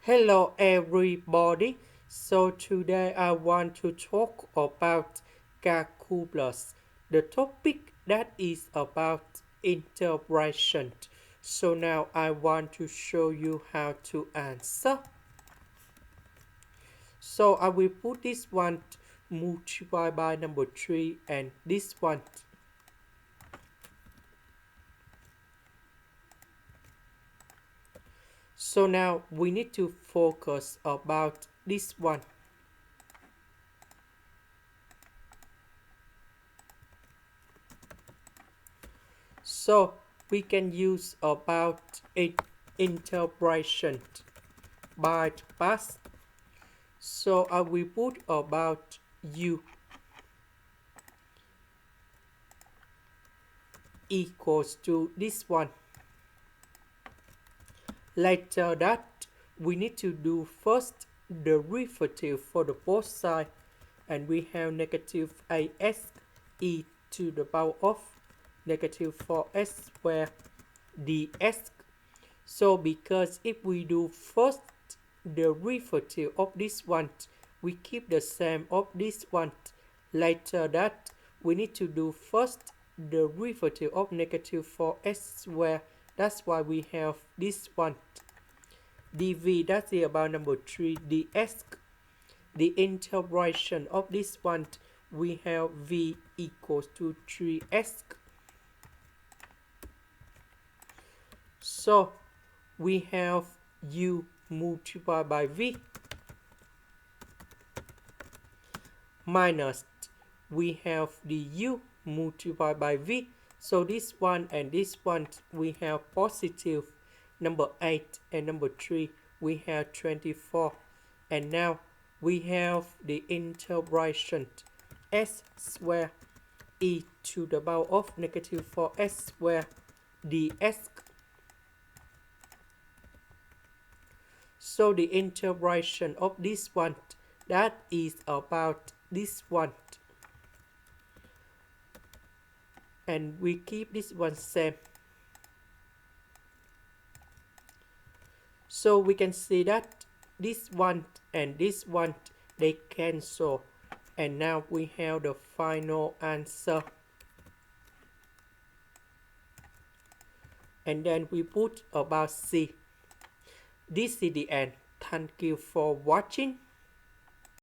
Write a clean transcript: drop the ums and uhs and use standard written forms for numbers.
Hello everybody. So today I want to talk about calculus. The topic that is about integration. So now I want to show you how to answer. So I will put this one multiply by number 3 and this one. So now we need to focus about this one. So we can use about integration by past. So I will put about u equals to this one. Later that we need to do first derivative for the both side, and we have negative as e to the power of negative 4s squared ds. So because if we do first derivative of this one, we keep the same of this one. Later that we need to do first derivative of negative 4s squared. That's why we have this one. dv, that's about number 3 ds. The integration of this one, we have v equals to 3s. So we have u multiplied by v minus we have the u multiplied by v. So this one and this one we have positive number 8 and number 3 we have 24. And now we have the integration s squared e to the power of negative 4s squared ds. So the integration of this one, that is about this one. And we keep this one same. So we can see that this one and this one, they cancel. And now we have the final answer. And then we put about C. This is the end. Thank you for watching.